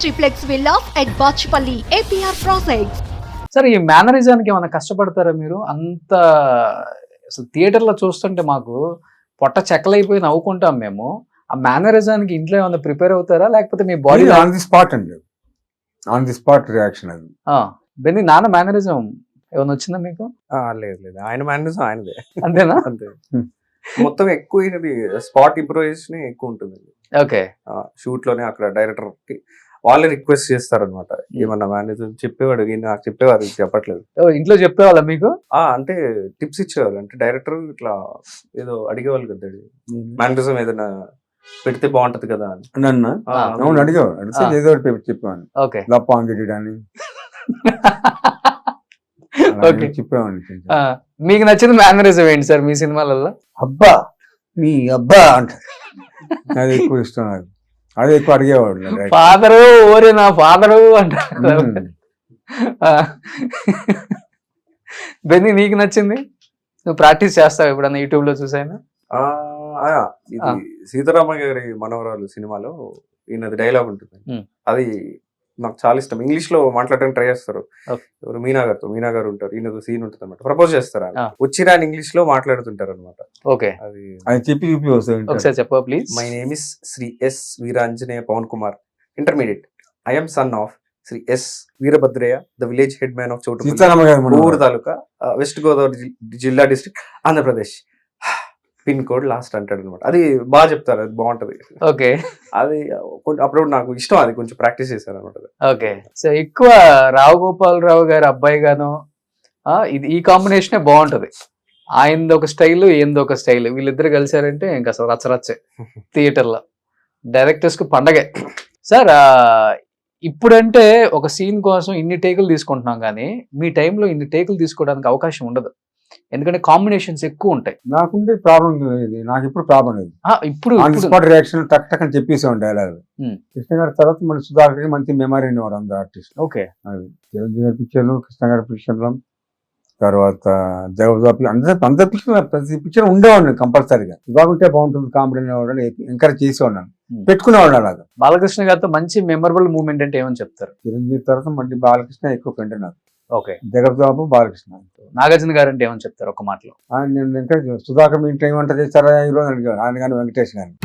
triplex villas at Bachpalli, APR Projects. సరే, ఈ మేనరిజానికి ఏమైనా కష్టపడతారా మీరు? అంత అసలు థియేటర్లో చూస్తుంటే మాకు పొట్ట చెక్కలైపోయి నవ్వుకుంటాం మేము. ఆ మేనరిజానికి ఇంట్లో ఏమైనా ప్రిపేర్ అవుతారా, లేకపోతే మీ బాడీ ఆన్ ది స్పాట్ అండి, ఆన్ ది స్పాట్ రియాక్షన్ అది. బెన్ని నాన్న మేనరిజం ఏమైనా వచ్చిందా మీకు? లేదు లేదు, ఆయన మేనరిజం ఆయనదే. అంతేనా? అంతే. మొత్తం ఎక్కువ ఈయనది స్పాట్ ఇంప్రూవైజేషన్ ఎక్కువ ఉంటుంది. ఓకే. షూట్ లోనే అక్కడ డైరెక్టర్ కి వాళ్ళే రిక్వెస్ట్ చేస్తారనమాట, ఏమన్నా మేనేజర్ చెప్పేవాడు, ఈయన నాకు చెప్పేవారు, చెప్పట్లేదు. ఇంట్లో చెప్పేవాళ్ళ మీకు? అంటే టిప్స్ ఇచ్చేవాళ్ళు, అంటే డైరెక్టర్ ఇట్లా ఏదో అడిగేవాళ్ళు కదా, మేనరిజం ఏదైనా పెడితే బాగుంటది కదా అని. నన్ను అవును అడిగేవాడు, అడిగితే ఏదో ఒకటి చెప్పాను. ఓకే. లప్పాంగిడి అని ఓకే, చెప్పేవాడిని. మీకు నచ్చిన మేనరిజం ఏంటి సార్ మీ సినిమాలలో? అబ్బా మీ అబ్బా అంట, అది ఎక్కువ ఇష్టం నాకు, అది ఎక్కువ అడిగేవాడు. ఫాదరు ఓరే నా ఫాదరు అంటారు. బెన్ని నీకు నచ్చింది? నువ్వు ప్రాక్టీస్ చేస్తావు ఎప్పుడన్నా యూట్యూబ్ లో చూసాను? ఇది సీతారామ గారి మనవరాలు సినిమాలో ఈయనది డైలాగ్ ఉంటుంది, అది నాకు చాలా ఇష్టం. ఇంగ్లీష్ లో మాట్లాడడానికి ట్రై చేస్తారు, ఎవరు మీనా గారు ఉంటారు, ఈయనది సీన్ ఉంటుంది అనమాట, ప్రపోజ్ చేస్తారు, వచ్చిన ఇంగ్లీష్ లో మాట్లాడుతుంటారు అనమాట. ఓకే, అది చెప్పి ఒకసారి చెప్పు please. My name is Shri S Veeranjaneya Pavan Kumar, intermediate. I am son of Shri S Veerabhadraiah, the village head man of చోటు ఊరు తాలూకా, వెస్ట్ గోదావరి జిల్లా district, Andhra Pradesh. Pin code last అంటాడు అనమాట. అది బాగా చెప్తారు, అది బాగుంటది. ఓకే, అది అప్పుడు నాకు ఇష్టం, అది కొంచెం ప్రాక్టీస్ చేశాను అనమాట. ఓకే, సో ఎక్కువ రావు గోపాలరావు గారి అబ్బాయి గాను ఇది ఈ కాంబినేషనే బాగుంటది. ఆయనది ఒక స్టైల్, ఈయనది ఒక స్టైల్, వీళ్ళిద్దరు కలిసారంటే ఇంకా అసలు రచ్చరచ్చే థియేటర్లో, డైరెక్టర్స్ కు పండగే. సార్ ఇప్పుడంటే ఒక సీన్ కోసం ఇన్ని టేకులు తీసుకుంటున్నాం, కానీ మీ టైంలో ఇన్ని టేకులు తీసుకోవడానికి అవకాశం ఉండదు, ఎందుకంటే కాంబినేషన్స్ ఎక్కువ ఉంటాయి. నాకుండే ప్రాబ్లం ఇది, నాకు ఇప్పుడు ప్రాబ్లం లేదు. ఇప్పుడు స్పాట్ రియాక్షన్ టక్ టక్ అని చెప్పేసాం డైలాగ్. కృష్ణ గారి తర్వాత మన సుధాకర్ మంచి మెమరీ ఉండేవారు అందరు ఆర్టిస్ట్. ఓకే, అది చిరంజీవి గారి పిక్చర్లు, కృష్ణ గారి పిక్చర్లు, తర్వాత జగదాపి అందరి పిక్చర్, ప్రతి పిక్చర్ ఉండేవాడు కంపల్సరీగా. బాగుంటే బాగుంటుంది కామెడీ అనేవాడు, ఎంకరేజ్ చేసేవాడు, పెట్టుకునేవాడు. అలాగా బాలకృష్ణ గారితో మంచి మెమరబుల్ మూమెంట్ అంటే ఏమని చెప్తారు? చిరంజీవి తర్వాత మళ్ళీ బాలకృష్ణ ఎక్కువ ఫ్రెండ్ నాకు. ఓకే, జగదాబు బాలకృష్ణ. నాగార్జున గారు అంటే ఏమని చెప్తారు ఒక మాటలో? ఆయన నేను ఎంకరేజ్, సుధాకర్ మీ ఇంట్లో ఏమంట చేస్తారా ఈరోజు అడిగారు ఆయన, కానీ వెంకటేష్ గారిని.